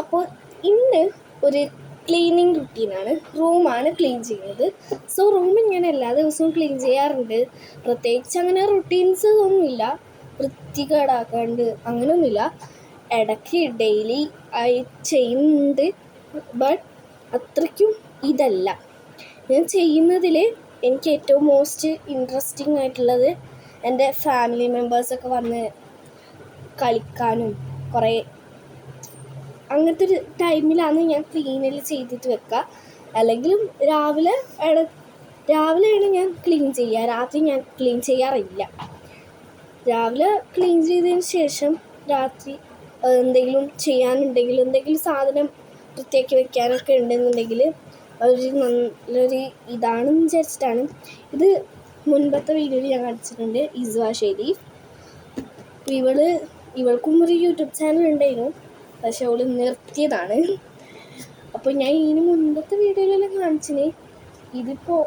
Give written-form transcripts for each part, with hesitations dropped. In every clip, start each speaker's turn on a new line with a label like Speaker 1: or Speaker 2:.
Speaker 1: അപ്പോൾ ഇന്ന് ഒരു ക്ലീനിങ് റുട്ടീനാണ്. റൂമാണ് ക്ലീൻ ചെയ്യുന്നത്. സോ റൂം ഞാൻ എല്ലാ ദിവസവും ക്ലീൻ ചെയ്യാറുണ്ട്. പ്രത്യേകിച്ച് അങ്ങനെ റുട്ടീൻസ് ഒന്നുമില്ല, വൃത്തികേടാക്കാണ്ട് അങ്ങനെയൊന്നുമില്ല. ഇടയ്ക്ക് ഡെയിലി ആയി ചെയ്യുന്നുണ്ട്. ബട്ട് അത്രയ്ക്കും ഇതല്ല ഞാൻ ചെയ്യുന്നതിൽ. എനിക്ക് ഏറ്റവും മോസ്റ്റ് ഇൻട്രസ്റ്റിംഗ് ആയിട്ടുള്ളത് എൻ്റെ ഫാമിലി മെമ്പേഴ്സൊക്കെ വന്ന് കളിക്കാനും കുറേ അങ്ങനത്തെ ഒരു ടൈമിലാണ് ഞാൻ ക്ലീനിൽ ചെയ്തിട്ട് വെക്കുക. അല്ലെങ്കിലും രാവിലെയാണ് ഞാൻ ക്ലീൻ ചെയ്യുക. രാത്രി ഞാൻ ക്ലീൻ ചെയ്യാറില്ല. രാവിലെ ക്ലീൻ ചെയ്തതിന് ശേഷം രാത്രി എന്തെങ്കിലും ചെയ്യാനുണ്ടെങ്കിൽ, എന്തെങ്കിലും സാധനം വൃത്തിയാക്കി വെക്കാനൊക്കെ ഉണ്ടെന്നുണ്ടെങ്കിൽ നല്ലൊരു ഇതാണെന്ന് വിചാരിച്ചിട്ടാണ്. ഇത് മുൻപത്തെ വീഡിയോയിൽ ഞാൻ കാണിച്ചിട്ടുണ്ട്. ഇസ്വ ഷെരീഫ്, ഇവൾക്കും ഒരു യൂട്യൂബ് ചാനൽ ഉണ്ടായിരുന്നു, പക്ഷെ അവൾ നിർത്തിയതാണ്. അപ്പോൾ ഞാൻ ഇതിന് മുൻപത്തെ വീഡിയോയിലെല്ലാം കാണിച്ചിന്. ഇതിപ്പോൾ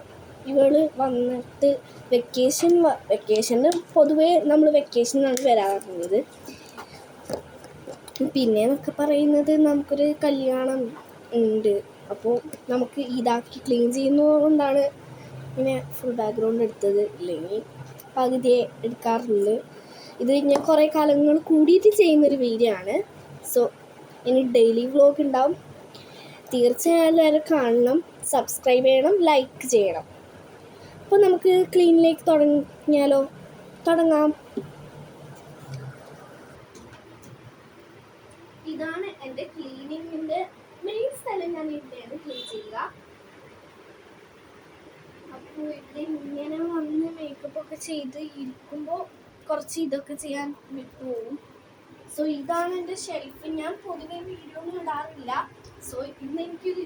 Speaker 1: ഇവൾ വന്നിട്ട് വെക്കേഷന് പൊതുവേ നമ്മൾ വെക്കേഷനാണ് വരാറുള്ളത്. പിന്നെ എന്നൊക്കെ പറയുന്നത് നമുക്കൊരു കല്യാണം ഉണ്ട്. അപ്പോൾ നമുക്ക് ഇതാക്കി ക്ലീൻ ചെയ്യുന്നത് കൊണ്ടാണ് ഇങ്ങനെ ഫുൾ ബാക്ക്ഗ്രൗണ്ട് എടുത്തത്. ഇല്ലെങ്കിൽ പകുതിയെ എടുക്കാറുണ്ട്. ഇത് ഞാൻ കുറേ കാലങ്ങൾ കൂടിയിട്ട് ചെയ്യുന്നൊരു വീഡിയോ ആണ്. സോ ഇനി ഡെയിലി വ്ലോഗ് ഉണ്ടാവും. തീർച്ചയായും എല്ലാവരും കാണണം, സബ്സ്ക്രൈബ് ചെയ്യണം, ലൈക്ക് ചെയ്യണം. അപ്പോൾ നമുക്ക് ക്ലീനിലേക്ക് തുടങ്ങാം. ഇതാണ് എൻ്റെ ക്ലീനിങ്ങിൻ്റെ മെയിൻ സ്ഥലം. ഞാൻ ഇവിടെയാണ് ക്ലീൻ ചെയ്യുക. അപ്പോൾ ഇവിടെ ഇങ്ങനെ വന്ന് മേക്കപ്പ് ഒക്കെ ചെയ്ത് ഇരിക്കുമ്പോൾ കുറച്ച് ഇതൊക്കെ ചെയ്യാൻ വിട്ടുപോകും. സോ ഇതാണ് എൻ്റെ ഷെൽഫ്. ഞാൻ പൊതുവെ വീഡിയോ ഒന്നും ഇടാറില്ല. സോ ഇന്ന് എനിക്കൊരു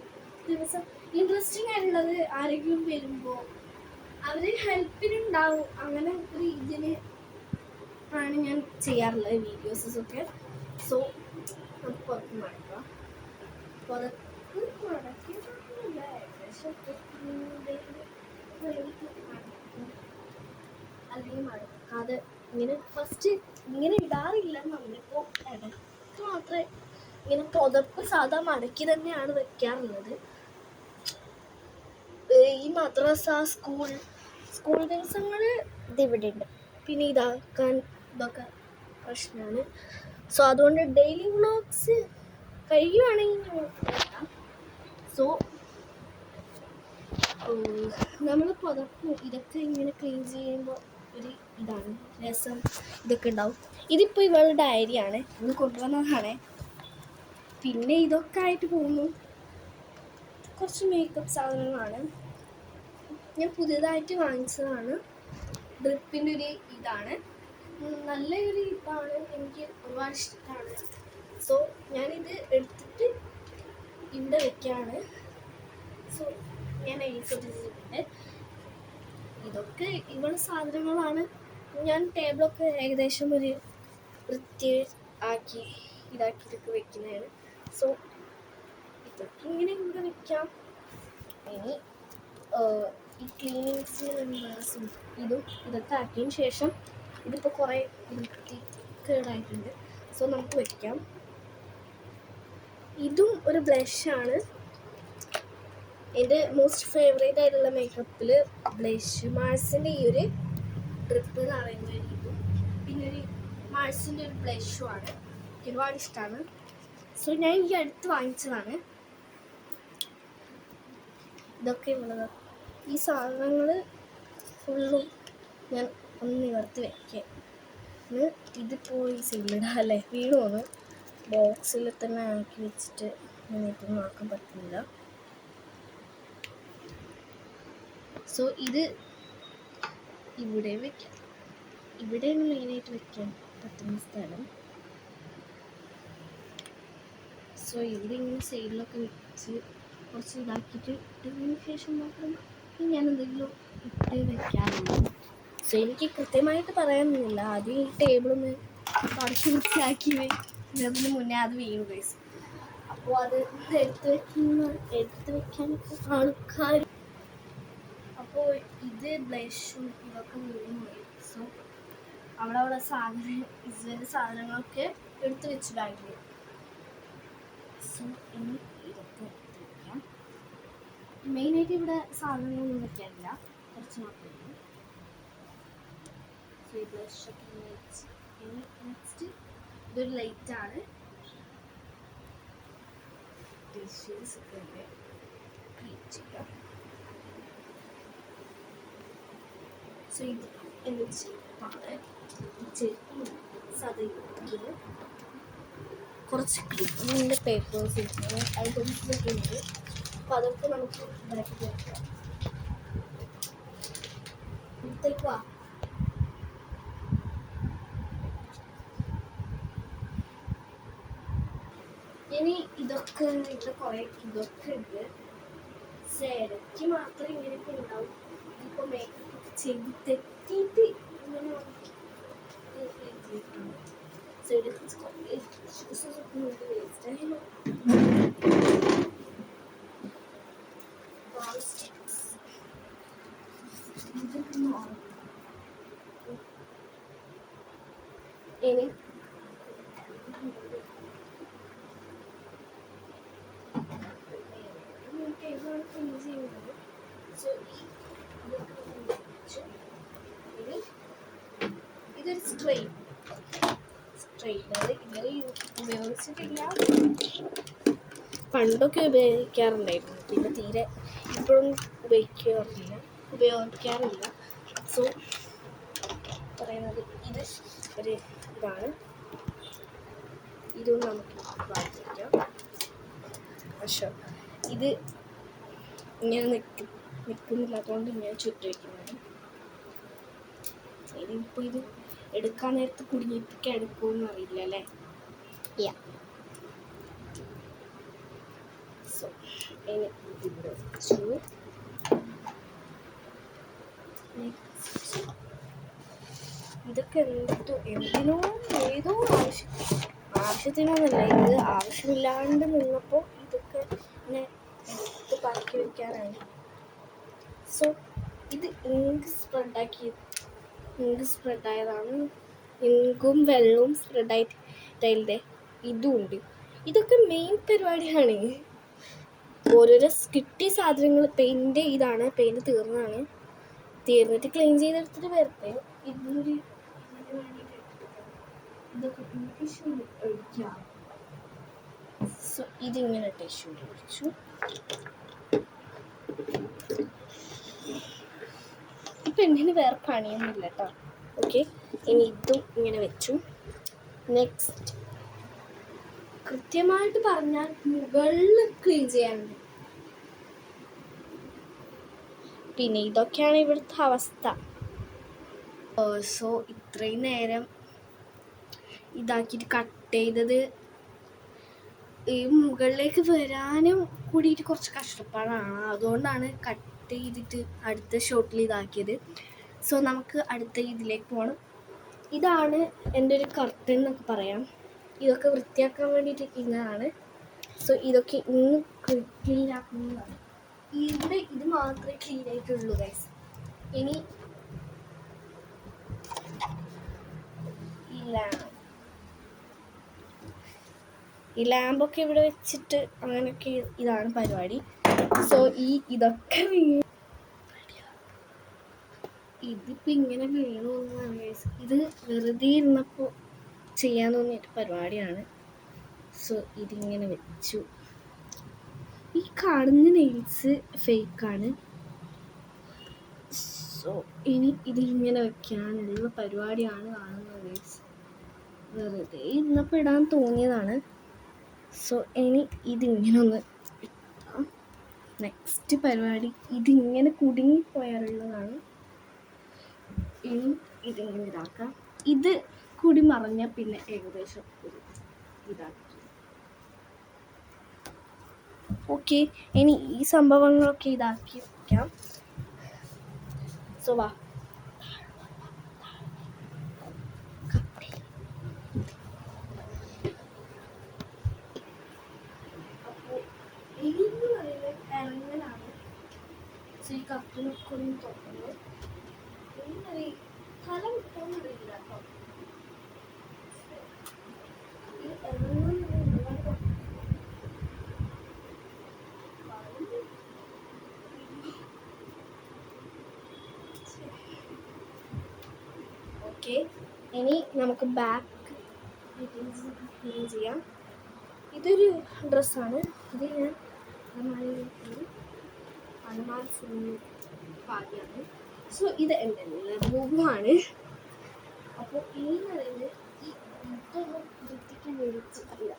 Speaker 1: ദിവസം ഇൻട്രസ്റ്റിംഗ് ആയിട്ടുള്ളത്, ആരെങ്കിലും വരുമ്പോൾ അവർ ഹെൽപ്പിനുണ്ടാവും, അങ്ങനെ ഒരു ഇതിന് ആണ് ഞാൻ ചെയ്യാറുള്ളത് വീഡിയോസൊക്കെ. സോ നമുക്ക് പുറത്ത് മടക്കാം. മടക്കിയിട്ടില്ല, ഏകദേശം അല്ലെങ്കിൽ മടക്കാതെ ഇങ്ങനെ ഫസ്റ്റ് ഇങ്ങനെ ഇടാറില്ല. നമ്മളിപ്പോൾ ഇടയ്ക്ക് മാത്രമേ ഇങ്ങനെ പുതപ്പ് സാധാ മടക്കി തന്നെയാണ് വെക്കാറുള്ളത്. ഈ മദ്രസ, സ്കൂൾ ദിവസങ്ങൾ ഇതിവിടെ ഉണ്ട്. പിന്നെ ഇതാക്കാൻ ഇതൊക്കെ പ്രശ്നമാണ്. സോ അതുകൊണ്ട് ഡെയിലി വ്ളോഗ്സ് കഴിയുവാണെങ്കിൽ നോക്കാം. സോ നമ്മൾ പുതപ്പ് ഇതൊക്കെ ഇങ്ങനെ ക്ലീൻ ചെയ്യുമ്പോൾ ഒരു ഇതാണ് രസം, ഇതൊക്കെ ഉണ്ടാവും. ഇതിപ്പോൾ ഇവളുടെ ഡയറിയാണ്, ഇത് കൊണ്ടുവന്നതാണ്. പിന്നെ ഇതൊക്കെ ആയിട്ട് പോകുന്നു. കുറച്ച് മേക്കപ്പ് സാധനങ്ങളാണ്, ഞാൻ പുതിയതായിട്ട് വാങ്ങിച്ചതാണ്. ഡ്രിപ്പിൻ്റെ ഒരു ഇതാണ്, നല്ലൊരു ഇതാണ്, എനിക്ക് ഒരുപാട് ഇഷ്ടമാണ്. സോ ഞാനിത് എടുത്തിട്ട് ഇവിടെ വെക്കുകയാണ്. സോ ഞാൻ എഴുതിക്കൊണ്ടിരിക്കുന്നുണ്ട്. ഇതൊക്കെ ഇവിടെ സാധനങ്ങളാണ്. ഞാൻ ടേബിളൊക്കെ ഏകദേശം ഒരു വൃത്തി ഇതാക്കിയിട്ടൊക്കെ വെക്കുന്നതാണ്. സോ ഇതൊക്കെ ഇങ്ങനെ ഇവിടെ വെക്കാം. ഇനി ഈ ക്ലീനിങ്സ് ഇതൊക്കെ ആക്കിയതിന് ശേഷം ഇതിപ്പോൾ കുറേ വൃത്തികേടായിട്ടുണ്ട്. സോ നമുക്ക് വെക്കാം. ഇതും ഒരു ബ്ലഷാണ്. എൻ്റെ മോസ്റ്റ് ഫേവറേറ്റ് ആയിട്ടുള്ള മേക്കപ്പിൽ ബ്ലഷ് മാഴ്സിൻ്റെ ഈ ഒരു ഡ്രിപ്പ് എന്ന് പറയുന്ന ഇതും പിന്നെ ഒരു മാഴ്സിൻ്റെ ഒരു ബ്ലഷുമാണ്. എനിക്ക് ഒരുപാട് ഇഷ്ടമാണ്. സോ ഞാൻ ഈ അടുത്ത് വാങ്ങിച്ചതാണ്. ഇതൊക്കെ ഉള്ളത്. ഈ സാധനങ്ങൾ ഫുള്ളും ഞാൻ ഒന്ന് നിവർത്തി വയ്ക്കുക. ഇതിപ്പോൾ ഈ സൈഡിലിടാം അല്ലേ, വീണ് പോകുന്നു. ബോക്സിൽ തന്നെ ആക്കി വെച്ചിട്ട് ഇതൊന്നും ആക്കാൻ പറ്റുന്നില്ല. സോ ഇത് ഇവിടെ വെക്കാം. ഇവിടെയാണ് മെയിനായിട്ട് വെക്കാൻ പറ്റുന്ന സ്ഥലം. സോ ഇവിടെ ഇങ്ങനെ സൈഡിലൊക്കെ വെച്ച് കുറച്ച് ഇതാക്കിയിട്ട് ഇട്ടതിന് ശേഷം മാത്രം ഞാൻ എന്തെങ്കിലും ഇട്ട് വെക്കാറുള്ളൂ. സോ എനിക്ക് കൃത്യമായിട്ട് പറയാനൊന്നുമില്ല. ആദ്യം ഈ ടേബിളൊന്ന് കുറച്ച് വൃത്തിയാക്കി അതിന് മുന്നേ അത് വീണു ഗൈസ്. അപ്പോൾ അത് എടുത്ത് വെക്കാനൊക്കെ ആൾക്കാർ. അപ്പോൾ ഇത് ബ്ലഷും ഇതൊക്കെ വീണുപോയി. സോ അവിടെ സാധനങ്ങളൊക്കെ എടുത്ത് വെച്ച് ബാഗിൽ. സോ ഇനി ഇതൊക്കെ എടുത്ത് വയ്ക്കാം. മെയിനായിട്ട് ഇവിടെ സാധനങ്ങളൊന്നും വെക്കാനില്ല, കുറച്ച് മാത്രമേ. സോ ഈ ബ്ലഷൊക്കെ വെച്ച് ഇനി നെക്സ്റ്റ് ഇതൊരു ലൈറ്റാണ്. ടിഷ്യൂസ് ഒക്കെ ഉണ്ട്, ക്ലീൻ ചെയ്യാം. സോ ഇത് എന്ന് വെച്ചാണ് സാധാരണ കുറച്ച് ക്ലീനിൻ്റെ പേപ്പേഴ്സ് ഐറ്റംസൊക്കെ ഉണ്ട്. അപ്പോൾ അതൊക്കെ നമുക്ക് ഇതാക്കി വെക്കാം. ഇവിടത്തേക്ക് വാ. ഇനി ഇതൊക്കെ ഇവിടെ കുറേ ഇതൊക്കെ ഉണ്ട്. ഇടയ്ക്ക് മാത്രമേ ഇങ്ങനെയൊക്കെ ഉണ്ടാവും. ഇപ്പോൾ മേക്കപ്പ് ചെയ്ത് തെറ്റിയിട്ട് ഇങ്ങനെ സൈഡിൽ കുറേ ടിഷ്യൂസൊക്കെ ഉണ്ട്, വേസ്റ്റ് ആയാലും. ഇനി ചെയ്യുന്നത് സോ ഇതൊരു സ്ട്രെയിനർ ഇങ്ങനെ ഉപയോഗിച്ചിട്ടില്ല. പണ്ടൊക്കെ ഉപയോഗിക്കാറുണ്ടായിരുന്നു, പിന്നെ തീരെ ഇപ്പോഴും ഉപയോഗിക്കാറില്ല. സോ പറയുന്നത് ഇത് ഒരു ഇതാണ്. ഇതും നമുക്ക് വാങ്ങിക്കാം. പക്ഷേ ഇത് ഇങ്ങനെ നിൽക്കുന്നില്ലാത്തതുകൊണ്ട് ഇങ്ങനെ ചുറ്റി വയ്ക്കുന്നതാണ്. ഇനിയിപ്പോൾ ഇത് എടുക്കാൻ നേരത്ത് കുടുങ്ങിയിട്ടൊക്കെ എടുക്കുമെന്ന് അറിയില്ല അല്ലേ. സോ ഇനി ഇതിവിടെ വെച്ചു. ഇതൊക്കെ എന്തിനോ ഏതോ ആവശ്യത്തിനൊന്നുമല്ല, ഇത് ആവശ്യമില്ലാണ്ട് നിന്നപ്പോൾ ഇതൊക്കെ ഇങ്ങനെ എടുത്ത് പാക്കി വയ്ക്കാനാണ്. സോ ഇത് ഇങ്ക് സ്പ്രെഡായതാണ്. ഇങ്കും വെള്ളവും സ്പ്രെഡായിട്ടതിൻ്റെ ഇതും ഉണ്ട്. ഇതൊക്കെ മെയിൻ പരിപാടിയാണ്. ഓരോരോ കിട്ടിയ സാധനങ്ങൾ പെയിൻറ്റ് ഇതാണ്, പെയിൻറ്റ് തീർന്നിട്ട് ക്ലീൻ ചെയ്തെടുത്തിട്ട് വരട്ടെ. ഇതൊരു ഇതൊക്കെ ടിഷ്യൂ ഒഴിക്കാം. സോ ഇതിങ്ങനെ ടിഷ്യൂ ഒഴിച്ചു. ഇപ്പം എന്തിന് വേറെ പണിയൊന്നുമില്ല കേട്ടോ. ഓക്കെ, ഇനി ഇതും ഇങ്ങനെ വെച്ചു. നെക്സ്റ്റ് കൃത്യമായിട്ട് പറഞ്ഞാൽ മുകളിൽ ക്ലീൻ ചെയ്യാനുണ്ട്. പിന്നെ ഇതൊക്കെയാണ് ഇവിടുത്തെ അവസ്ഥ. സോ ഇത്രയും നേരം ഇതാക്കിയിട്ട് കട്ട് ചെയ്തത് ഈ മുകളിലേക്ക് വരാനും കൂടിയിട്ട് കുറച്ച് കഷ്ടപ്പാടാണ്. അതുകൊണ്ടാണ് കട്ട് ചെയ്തിട്ട് അടുത്ത ഷോട്ടിൽ ഇതാക്കിയത്. സോ നമുക്ക് അടുത്ത ഇതിലേക്ക് പോകണം. ഇതാണ് എൻ്റെ ഒരു കർട്ടൻ എന്നൊക്കെ പറയാം. ഇതൊക്കെ വൃത്തിയാക്കാൻ വേണ്ടിയിട്ട് ഇങ്ങനെയാണ്. സോ ഇതൊക്കെ ഇന്ന് ക്ലീൻ ആക്കുന്നതാണ്. ഇവിടെ ഇത് മാത്രമേ ക്ലീൻ ആയിട്ടുള്ളൂ ഗൈസ്. ഇനി ഈ ലാമ്പൊക്കെ ഇവിടെ വെച്ചിട്ട് അങ്ങനെയൊക്കെ ഇതാണ് പരിപാടി. സോ ഇതൊക്കെ ഇതിപ്പോൾ ഇങ്ങനെ വീണോന്നാണ് ഗൈസ്. ഇത് വെറുതെ ഇരുന്നപ്പോൾ ചെയ്യാൻ തോന്നിയിട്ട് പരിപാടിയാണ്. സോ ഇതിങ്ങനെ വെച്ചു. ഈ കാണുന്ന നെയിൽസ് ഫേക്കാണ്. സോ ഇനി ഇതിങ്ങനെ വെക്കാനുള്ള പരിപാടിയാണ് കാണുന്നത് ഗൈസ്. വെറുതെ ഇരുന്നപ്പോൾ ഇടാൻ തോന്നിയതാണ്. സോ ഇനി ഇതിങ്ങനെ ഒന്ന് ഇട്ടാം. നെക്സ്റ്റ് പരിപാടി ഇതിങ്ങനെ കുടുങ്ങിപ്പോയാലുള്ളതാണ്. ഇനി ഇതിങ്ങനെ ഇതാക്കാം. ഇത് കൂടി മറഞ്ഞാൽ പിന്നെ ഏകദേശം ഒരു ഇതാക്കി. ഓക്കെ, ഇനി ഈ സംഭവങ്ങളൊക്കെ ഇതാക്കി വയ്ക്കാം. സോ വാ. അപ്പോൾ ഇതെന്ന് പറയുന്നത് ഇറങ്ങലാണ്. സോ ഈ കപ്പിനൊക്കെ ഒന്ന് തുറന്നു. തല വിട്ടോന്നറിയില്ല കേട്ടോ. ഓക്കെ, ഇനി നമുക്ക് ബാക്ക് ഡീറ്റെയിൽസ് ക്ലീൻ ചെയ്യാം. ഇതൊരു ഡ്രസ്സാണ്. ഇത് ഞാൻ അലമാര ഫുൾ പാടിയാണ്. സോ ഇത് എൻ്റെ ബൂബുവാണ്. അപ്പോൾ ഇനി പറയുന്നത് ഈ ഇതൊന്നും വൃത്തിക്ക് മേടിച്ചിട്ടില്ല.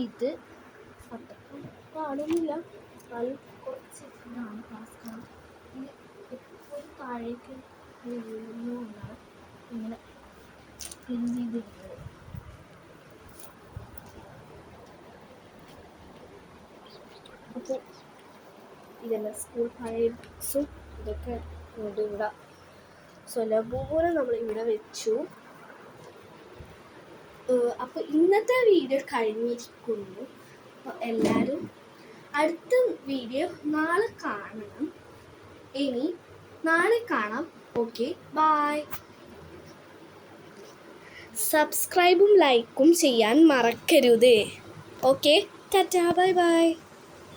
Speaker 1: ഇത് പാടുന്നില്ല, അത് കുറച്ച് ഇതാണ് ടാസ്ക്കാണ്. ഇത് എപ്പോഴും താഴേക്ക് വീഴുന്നതുകൊണ്ടാണ് ഇങ്ങനെ ക്ലീൻ ചെയ്തിരുന്നത്. അപ്പോൾ ഇതെല്ലാം സ്കൂൾ പഴയ ബുക്സും ഇതൊക്കെ ഉണ്ട് ഇവിടെ. സോ ലബൂബുനെ നമ്മൾ ഇവിടെ വെച്ചു. അപ്പോൾ ഇന്നത്തെ വീഡിയോ കഴിഞ്ഞിരിക്കുന്നു. അപ്പോൾ എല്ലാവരും അടുത്ത വീഡിയോ നാളെ കാണണം. ഇനി നാളെ കാണാം. Okay, bye. സബ്സ്ക്രൈബും ലൈക്കും ചെയ്യാൻ മറക്കരുത്. Okay, tata, bye by.